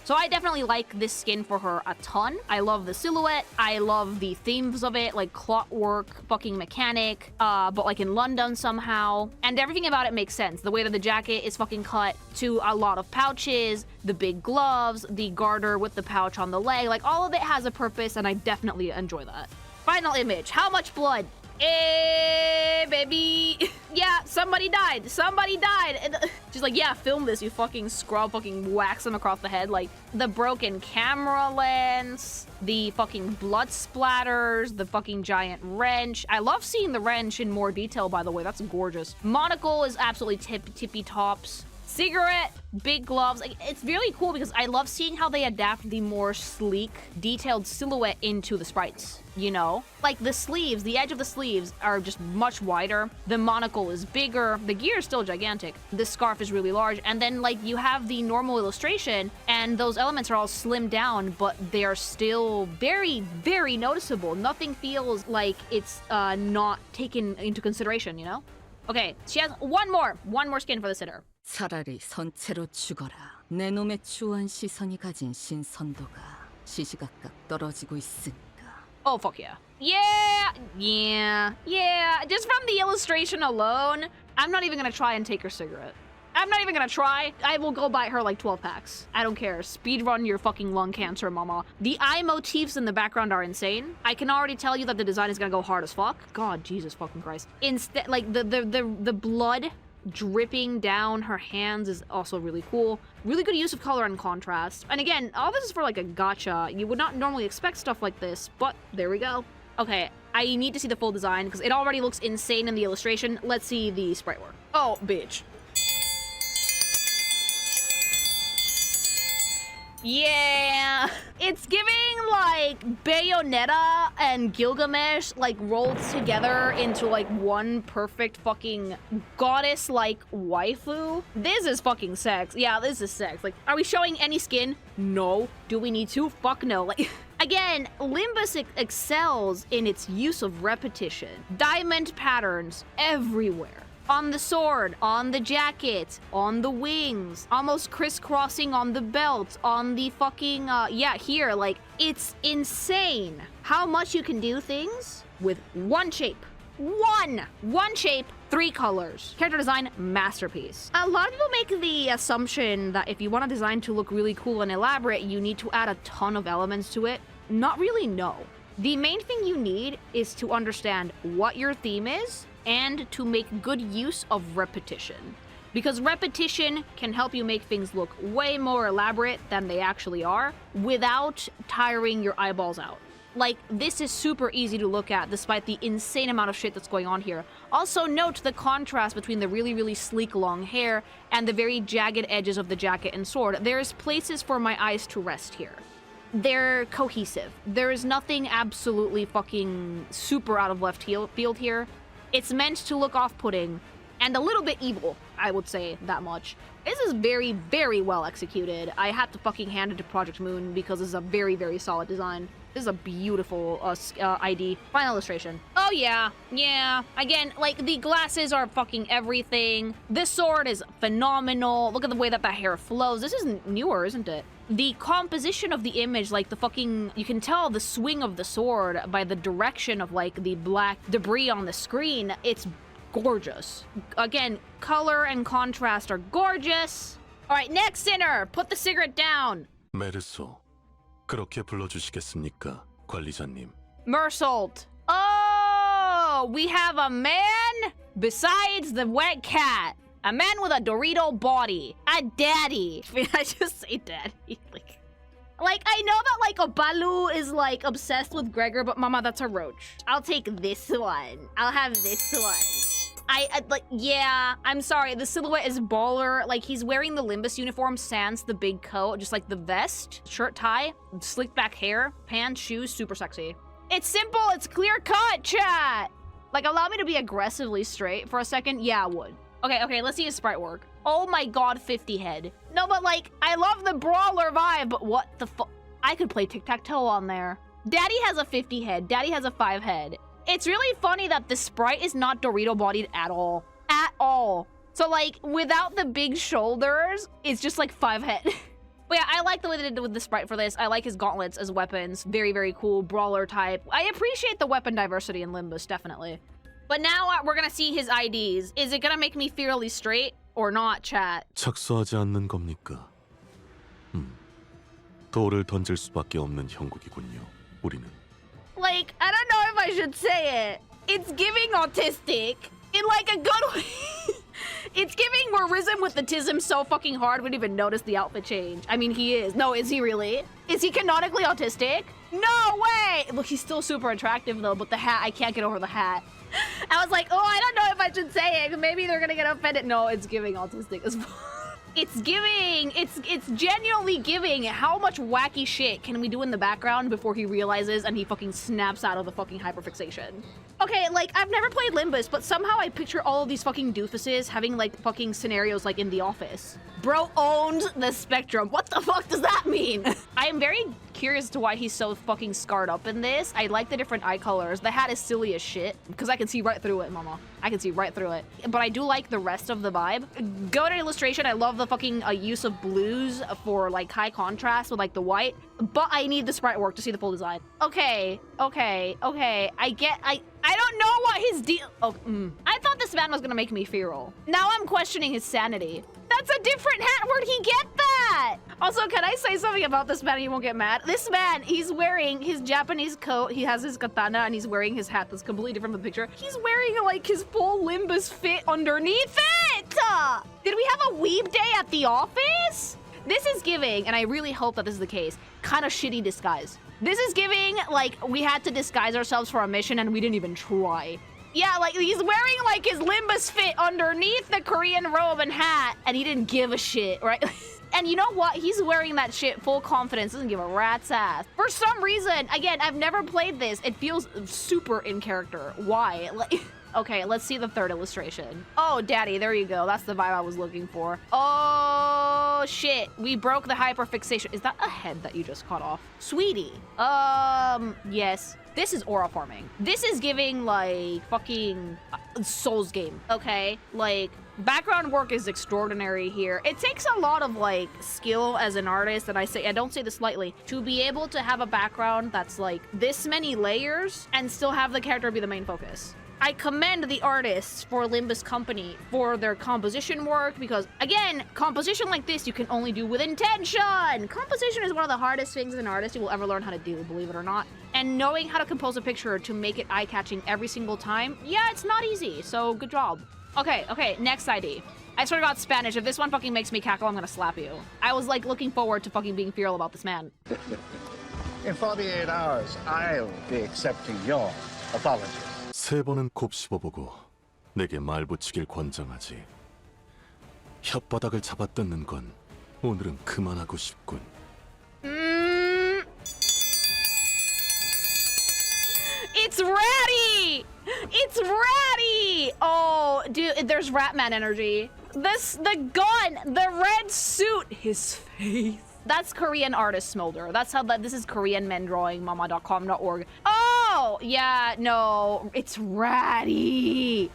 So I definitely like this skin for her a ton. I love the silhouette. I love the themes of it, like clockwork, fucking mechanic, but like in London somehow. And everything about it makes sense. The way that the jacket is fucking cut to a lot of pouches, the big gloves, the garter with the pouch on the leg, like all of it has a purpose, and I definitely enjoy that. Final image, how much blood? Hey, baby. Yeah, somebody died. Somebody died. And she's like, yeah, film this, you fucking scrub, fucking wax him across the head. Like, the broken camera lens, the fucking blood splatters, the fucking giant wrench. I love seeing the wrench in more detail, by the way. That's gorgeous. Monocle is absolutely tippy tops. Cigarette, big gloves. Like, it's really cool because I love seeing how they adapt the more sleek, detailed silhouette into the sprites, you know? Like the sleeves, the edge of the sleeves are just much wider. The monocle is bigger. The gear is still gigantic. The scarf is really large. And then like you have the normal illustration and those elements are all slimmed down, but they are still very, very noticeable. Nothing feels like it's not taken into consideration, you know? Okay, she has one more skin for the sitter. 차라리 선체로 죽어라. 내 놈의 추한 시선이 가진 신선도가 시시각각 떨어지고 있으니까. Oh, fuck yeah. Yeah. Just from the illustration alone, I'm not even gonna try and take her cigarette. I'm not even gonna try. I will go buy her like 12 packs. I don't care. Speedrun your fucking lung cancer, mama. The eye motifs in the background are insane. I can already tell you that the design is gonna go hard as fuck. God, Jesus fucking Christ. Instead, like the blood dripping down her hands is also really cool. Really good use of color and contrast. And again, all this is for like a gacha. You would not normally expect stuff like this, but there we go. Okay, I need to see the full design because it already looks insane in the illustration. Let's see the sprite work. Oh, bitch. Yeah, it's giving like Bayonetta and Gilgamesh like rolled together into like one perfect fucking goddess-like waifu. This is fucking sex. Yeah, this is sex. Like, are we showing any skin? No. Do we need to? Fuck no. Like, again, Limbus excels in its use of repetition. Diamond patterns everywhere. On the sword, on the jacket, on the wings, almost crisscrossing on the belt, on the fucking, yeah, here, like, it's insane how much you can do things with one shape. One shape, 3 colors. Character design, masterpiece. A lot of people make the assumption that if you want a design to look really cool and elaborate, you need to add a ton of elements to it. Not really, no. The main thing you need is to understand what your theme is and to make good use of repetition. Because repetition can help you make things look way more elaborate than they actually are without tiring your eyeballs out. Like, this is super easy to look at despite the insane amount of shit that's going on here. Also note the contrast between the really, really sleek long hair and the very jagged edges of the jacket and sword. There's places for my eyes to rest here. They're cohesive. There is nothing absolutely fucking super out of left field here. It's meant to look off-putting and a little bit evil, I would say that much. This is very, very well executed. I had to fucking hand it to Project Moon because this is a very, very solid design. This is a beautiful ID. Final illustration. Oh yeah. Again, like, the glasses are fucking everything. This sword is phenomenal. Look at the way that the hair flows. This isn't newer, isn't it? The composition of the image, like the fucking, you can tell the swing of the sword by the direction of like the black debris on the screen. It's gorgeous. Again, color and contrast are gorgeous. All right, next sinner, put the cigarette down. 메르소, 그렇게 불러주시겠습니까, 관리자님? Meursault. Oh, we have a man besides the wet cat. A man with a Dorito body. A daddy. I mean, I just say daddy. Like, I know that, like, Obalu is, like, obsessed with Gregor, but mama, that's a roach. I'll take this one. I'll have this one. like, yeah, I'm sorry. The silhouette is baller. Like, he's wearing the Limbus uniform sans the big coat, just like the vest, shirt, tie, slicked back hair, pants, shoes, super sexy. It's simple. It's clear cut, chat. Like, allow me to be aggressively straight for a second. Yeah, I would. Okay, let's see his sprite work. Oh my god, 50 head. No, but like, I love the brawler vibe, but what the fuck? I could play tic-tac-toe on there. Daddy has a 50 head. Daddy has a 5 head. It's really funny that the sprite is not Dorito bodied at all. At all. So like, without the big shoulders, it's just like 5 head. But yeah, I like the way they did with the sprite for this. I like his gauntlets as weapons. Very, very cool. Brawler type. I appreciate the weapon diversity in Limbus, definitely. But now we're gonna see his IDs. Is it gonna make me fairly straight or not, chat? 착수하지 않는 겁니까? 돌을 던질 수밖에 없는 형국이군요. 우리는. Like, I don't know if I should say it. It's giving autistic in like a good way. It's giving Warism with the tism so fucking hard we didn't even notice the outfit change. I mean, he is. No, is he really? Is he canonically autistic? No way! Look, he's still super attractive though, but the hat, I can't get over the hat. I was like, oh, I don't know if I should say it. Maybe they're gonna get offended. No, it's giving autistic as fuck. It's giving, it's genuinely giving. How much wacky shit can we do in the background before he realizes and he fucking snaps out of the fucking hyperfixation? Okay, like, I've never played Limbus, but somehow I picture all of these fucking doofuses having, like, fucking scenarios like in The Office. Bro owned the spectrum. What the fuck does that mean? I am very curious to why he's so fucking scarred up in this. I like the different eye colors. The hat is silly as shit, because I can see right through it, mama. I can see right through it. But I do like the rest of the vibe. Go to illustration. I love the fucking use of blues for, like, high contrast with, like, the white. But I need the sprite work to see the full design. Okay. I don't know what his deal. Oh, I thought this man was gonna make me feral. Now I'm questioning his sanity. That's a different hat. Where'd he get that? Also, can I say something about this man and you won't get mad? This man, he's wearing his Japanese coat. He has his katana and he's wearing his hat that's completely different from the picture. He's wearing like his full Limbus fit underneath it. Did we have a weeb day at the office? This is giving, and I really hope that this is the case, kind of shitty disguise. This is giving, like, we had to disguise ourselves for a mission and we didn't even try. Yeah, like, he's wearing, like, his Limbus fit underneath the Korean robe and hat, and he didn't give a shit, right? And you know what? He's wearing that shit full confidence, doesn't give a rat's ass. For some reason, again, I've never played this. It feels super in character. Why? Like... Okay, let's see the third illustration. Oh, daddy, there you go. That's the vibe I was looking for. Oh, shit. We broke the hyperfixation. Is that a head that you just cut off? Sweetie. Yes. This is aura farming. This is giving, like, fucking Souls game, okay? Like, background work is extraordinary here. It takes a lot of, like, skill as an artist, and I don't say this lightly, to be able to have a background that's, like, this many layers and still have the character be the main focus. I commend the artists for Limbus Company for their composition work because, again, composition like this you can only do with intention! Composition is one of the hardest things as an artist you will ever learn how to do, believe it or not. And knowing how to compose a picture to make it eye-catching every single time, yeah, it's not easy, so good job. Okay, next ID. I swear to God, Spanish, if this one fucking makes me cackle, I'm gonna slap you. I was, like, looking forward to fucking being feral about this man. In 48 hours, I'll be accepting your apology. 세 번은 곱씹어보고 내게 말 붙이길 권장하지. 혓바닥을 잡아뜯는 건 오늘은 그만하고 싶군. It's ratty! It's ratty! Oh, dude, there's Ratman energy. The gun, the red suit, his face. That's Korean artist Smolder. That's how this is Korean men drawing, mama.com.org. Oh, yeah, no, it's ratty.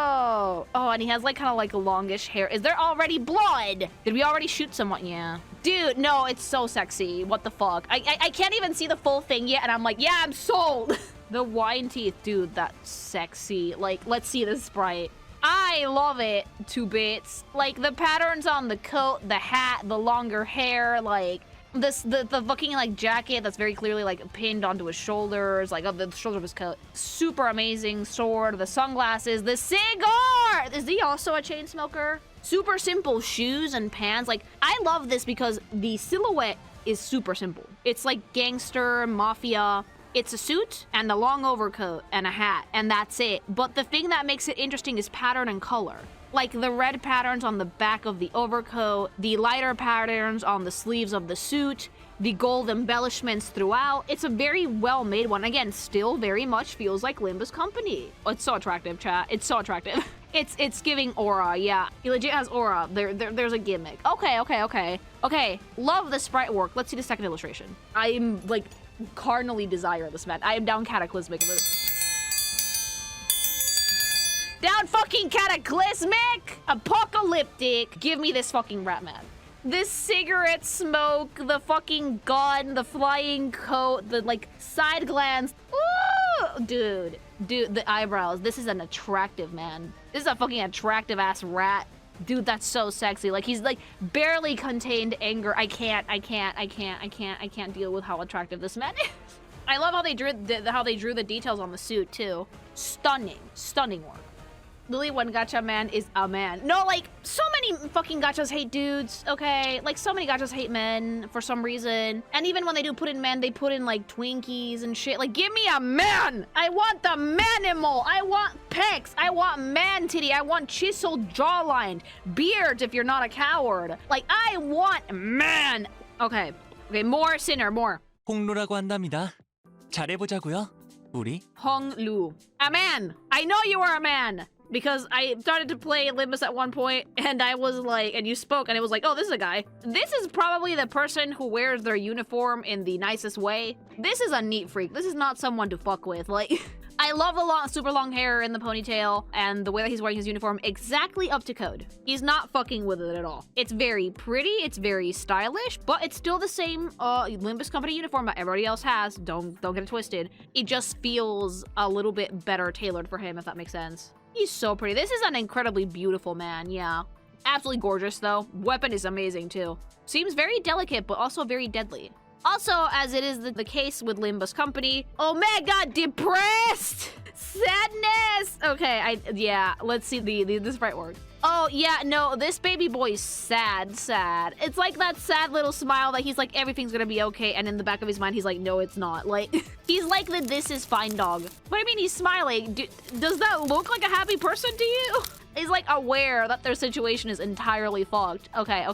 Oh, and he has like kind of like longish hair. Is there already blood? Did we already shoot someone? Yeah. Dude, no, it's so sexy. What the fuck? I can't even see the full thing yet, and I'm like, yeah, I'm sold. The wine teeth, dude, that's sexy. Like, let's see this sprite. I love it to bits. Like, the patterns on the coat, the hat, the longer hair, like, the fucking, like, jacket that's very clearly, like, pinned onto his shoulders, like, the shoulder of his coat. Super amazing sword, the sunglasses, the cigar! Is he also a chain smoker? Super simple shoes and pants. Like, I love this because the silhouette is super simple. It's, like, gangster, mafia. It's a suit and a long overcoat and a hat, and that's it. But the thing that makes it interesting is pattern and color. Like the red patterns on the back of the overcoat, the lighter patterns on the sleeves of the suit, the gold embellishments throughout. It's a very well-made one. Again, still very much feels like Limbus Company. Oh, it's so attractive, chat. It's so attractive. It's giving aura, yeah. He legit has aura. There's a gimmick. Okay. Love the sprite work. Let's see the second illustration. I'm like carnally desire this man. I am down cataclysmic. Down fucking cataclysmic! Apocalyptic! Give me this fucking rat man. This cigarette smoke, the fucking gun, the flying coat, the like side glance. Ooh! Dude, the eyebrows. This is an attractive man. This is a fucking attractive ass rat. Dude, that's so sexy. Like he's like barely contained anger. I can't deal with how attractive this man is. I love how they drew the details on the suit too. Stunning work. Lily one gacha man is a man. No, like, so many fucking gachas hate dudes, okay? Like, so many gachas hate men for some reason. And even when they do put in men, they put in, like, Twinkies and shit. Like, give me a man! I want the manimal! I want pecs! I want man titty! I want chiseled jawline! Beard if you're not a coward! Like, I want man! Okay, more sinner, more. 홍루라고 한답니다. 잘해보자고요, 우리. Honglu. A man! I know you are a man! Because I started to play Limbus at one point, and I was like, and you spoke, and it was like, oh, this is a guy. This is probably the person who wears their uniform in the nicest way. This is a neat freak. This is not someone to fuck with. Like, I love the super long hair in the ponytail, and the way that he's wearing his uniform, exactly up to code. He's not fucking with it at all. It's very pretty, it's very stylish, but it's still the same Limbus Company uniform that everybody else has. Don't get it twisted. It just feels a little bit better tailored for him, if that makes sense. He's so pretty. This is an incredibly beautiful man, yeah. Absolutely gorgeous, though. Weapon is amazing, too. Seems very delicate, but also very deadly. Also, as it is the case with Limbus Company, Omega depressed! Sadness! Okay, yeah, let's see this sprite work. Oh, yeah, no, this baby boy's sad. It's like that sad little smile that he's like, everything's gonna be okay, and in the back of his mind, he's like, no, it's not. Like, he's like the this is fine dog. But I mean, he's smiling. Does that look like a happy person to you? He's like aware that their situation is entirely fucked. Okay.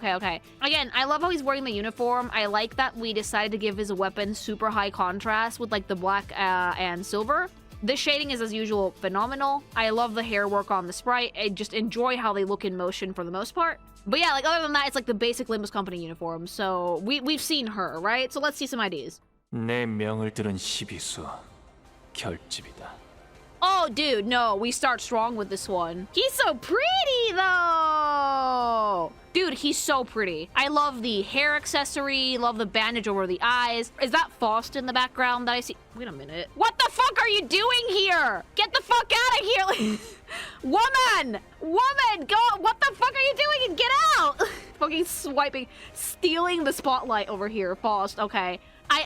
Again, I love how he's wearing the uniform. I like that we decided to give his weapon super high contrast with like the black and silver. The shading is, as usual, phenomenal. I love the hair work on the sprite. I just enjoy how they look in motion for the most part. But yeah, like other than that, it's like the basic Limbus Company uniform. So we've seen her, right? So let's see some ideas. 내 명을 들은 시비수 결집이다. Oh, dude, no, we start strong with this one. He's so pretty, though! Dude, he's so pretty. I love the hair accessory, love the bandage over the eyes. Is that Faust in the background that I see? Wait a minute. What the fuck are you doing here? Get the fuck out of here! Woman! Go! What the fuck are you doing? Get out! Fucking swiping, stealing the spotlight over here, Faust, okay.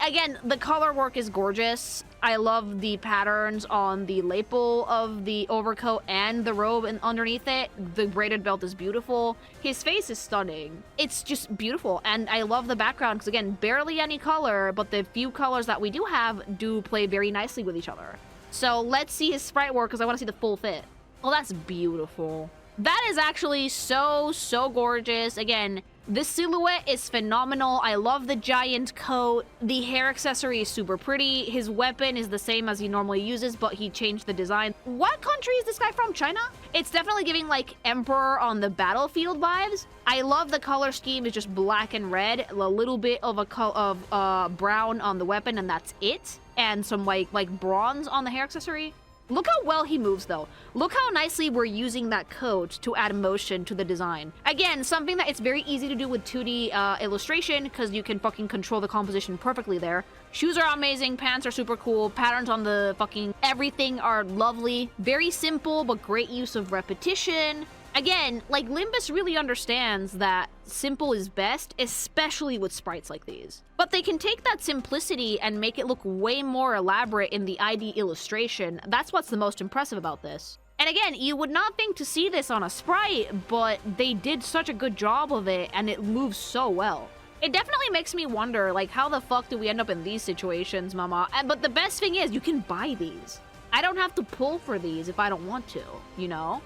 Again, the color work is gorgeous. I love the patterns on the lapel of the overcoat and the robe and underneath it. The braided belt is beautiful. His face is stunning. It's just beautiful. And I love the background because, again, barely any color, but the few colors that we do have do play very nicely with each other. So let's see his sprite work because I want to see the full fit. Oh, that's beautiful. That is actually so gorgeous. Again, the silhouette is phenomenal. I love the giant coat. The hair accessory is super pretty. His weapon is the same as he normally uses, but he changed the design. What country is this guy from? China? It's definitely giving like Emperor on the battlefield vibes. I love the color scheme. It's just black and red. A little bit of brown on the weapon, and that's it. And some like bronze on the hair accessory. Look how well he moves, though. Look how nicely we're using that coat to add motion to the design. Again, something that it's very easy to do with 2D illustration because you can fucking control the composition perfectly there. Shoes are amazing, pants are super cool, patterns on the fucking everything are lovely. Very simple, but great use of repetition. Again, like, Limbus really understands that simple is best, especially with sprites like these. But they can take that simplicity and make it look way more elaborate in the ID illustration. That's what's the most impressive about this. And again, you would not think to see this on a sprite, but they did such a good job of it, and it moves so well. It definitely makes me wonder, like, how the fuck do we end up in these situations, mama? But the best thing is, you can buy these. I don't have to pull for these if I don't want to, you know?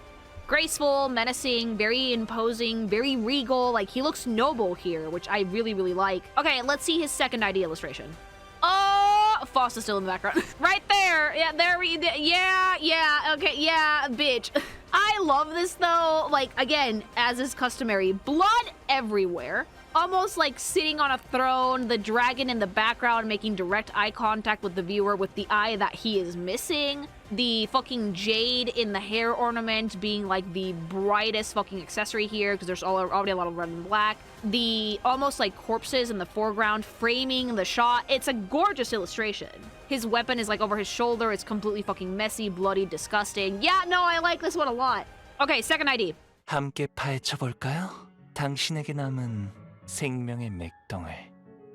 Graceful, menacing, very imposing, very regal. Like, he looks noble here, which I really, really like. Okay, let's see his second ID illustration. Oh, Faust is still in the background. Right there. Yeah, there we... Yeah, okay, yeah, bitch. I love this, though. Like, again, as is customary, blood everywhere. Almost like sitting on a throne, the dragon in the background making direct eye contact with the viewer with the eye that he is missing. The fucking jade in the hair ornament being like the brightest fucking accessory here because there's already a lot of red and black. The almost like corpses in the foreground framing the shot. It's a gorgeous illustration. His weapon is like over his shoulder. It's completely fucking messy, bloody, disgusting. Yeah, no, I like this one a lot. Okay, second ID. 함께 파헤쳐 볼까요? 당신에게 남은 생명의 맥덩을.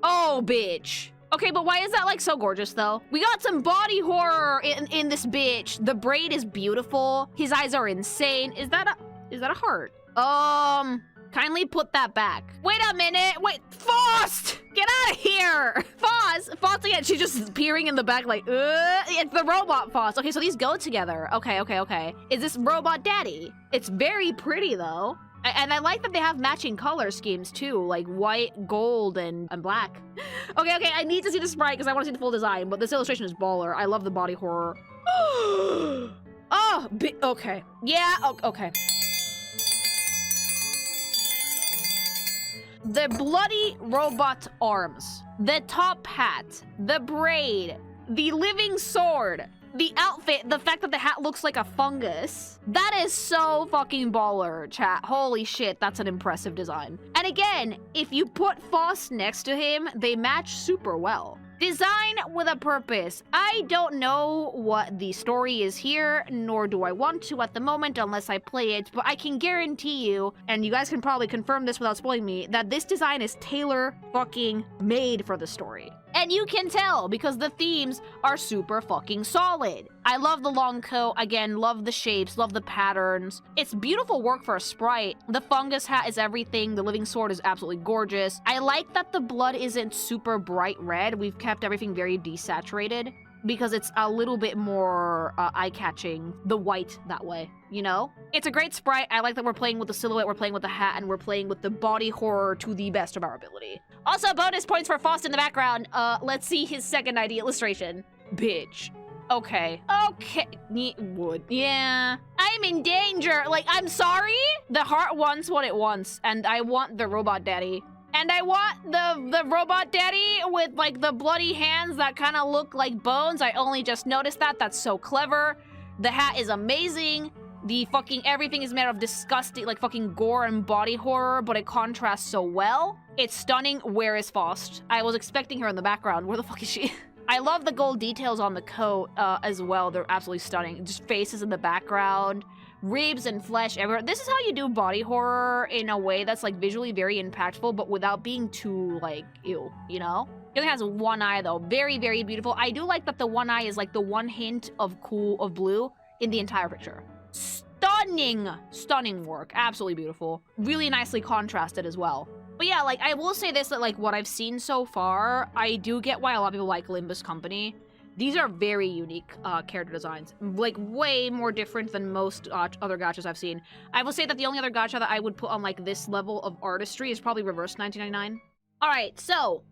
Oh, bitch. Okay, but why is that like so gorgeous though? We got some body horror in this bitch. The braid is beautiful. His eyes are insane. Is that a heart? Kindly put that back. Wait a minute. Wait, Faust! Get out of here! Faust again. She's just peering in the back like, it's the robot Faust. Okay, so these go together. Okay. Is this robot daddy? It's very pretty though. And I like that they have matching color schemes too, like white, gold, and black. Okay, I need to see the sprite because I want to see the full design, but this illustration is baller. I love the body horror. Oh, okay. Yeah, okay. The bloody robot arms, the top hat, the braid, the living sword, the outfit, the fact that the hat looks like a fungus. That is so fucking baller, chat. Holy shit, that's an impressive design. And again, if you put Faust next to him, they match super well. Design with a purpose. I don't know what the story is here, nor do I want to at the moment unless I play it, but I can guarantee you, and you guys can probably confirm this without spoiling me, that this design is tailor fucking made for the story. And you can tell because the themes are super fucking solid. I love the long coat, again, love the shapes, love the patterns. It's beautiful work for a sprite. The fungus hat is everything, the living sword is absolutely gorgeous. I like that the blood isn't super bright red. We've kept everything very desaturated because it's a little bit more eye-catching, the white that way, you know? It's a great sprite. I like that we're playing with the silhouette, we're playing with the hat, and we're playing with the body horror to the best of our ability. Also, bonus points for Faust in the background. Let's see his second ID illustration. Bitch. Okay. Wood. Yeah. I'm in danger. Like, I'm sorry? The heart wants what it wants, and I want the robot daddy. And I want the robot daddy with, like, the bloody hands that kind of look like bones. I only just noticed that. That's so clever. The hat is amazing. The fucking everything is made of disgusting, like, fucking gore and body horror, but it contrasts so well. It's stunning. Where is Faust? I was expecting her in the background. Where the fuck is she? I love the gold details on the coat as well. They're absolutely stunning. Just faces in the background. Ribs and flesh everywhere. This is how you do body horror in a way that's like visually very impactful, but without being too like ew, you know? It only has one eye though. Very, very beautiful. I do like that the one eye is like the one hint of blue in the entire picture. Stunning work. Absolutely beautiful. Really nicely contrasted as well. But yeah, like I will say this, that like what I've seen so far, I do get why a lot of people like Limbus Company. These are very unique character designs, like way more different than most other gachas I've seen. I will say that the only other gacha that I would put on like this level of artistry is probably Reverse 1999. All right, so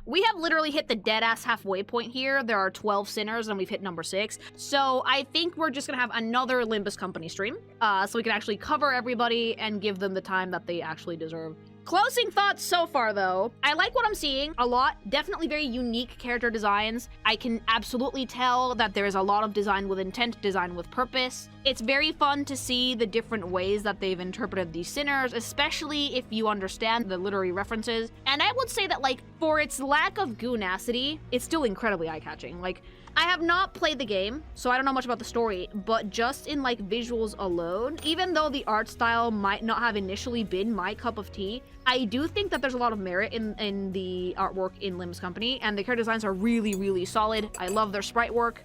we have literally hit the dead-ass halfway point here. There are 12 sinners and we've hit number 6. So I think we're just gonna have another Limbus Company stream so we can actually cover everybody and give them the time that they actually deserve. Closing thoughts so far, though. I like what I'm seeing a lot. Definitely very unique character designs. I can absolutely tell that there is a lot of design with intent, design with purpose. It's very fun to see the different ways that they've interpreted these sinners, especially if you understand the literary references. And I would say that, like, for its lack of goonacity, it's still incredibly eye-catching. Like, I have not played the game, so I don't know much about the story, but just in, like, visuals alone, even though the art style might not have initially been my cup of tea, I do think that there's a lot of merit in the artwork in Limbus Company, and the character designs are really, really solid. I love their sprite work,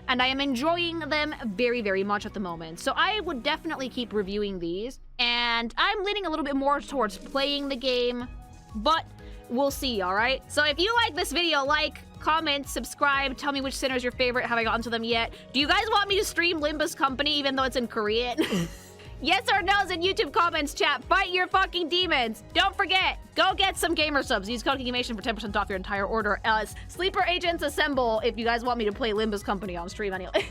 and I am enjoying them very, very much at the moment. So I would definitely keep reviewing these, and I'm leaning a little bit more towards playing the game, but we'll see, all right? So if you like this video, like, comment, subscribe, tell me which sinner is your favorite. Have I gotten to them yet? Do you guys want me to stream Limbus Company even though it's in Korean? Yes or no's in YouTube comments, chat. Fight your fucking demons. Don't forget, go get some gamer subs. Use code KINGIMATION for 10% off your entire order. Sleeper agents assemble if you guys want me to play Limbus Company on stream anyway.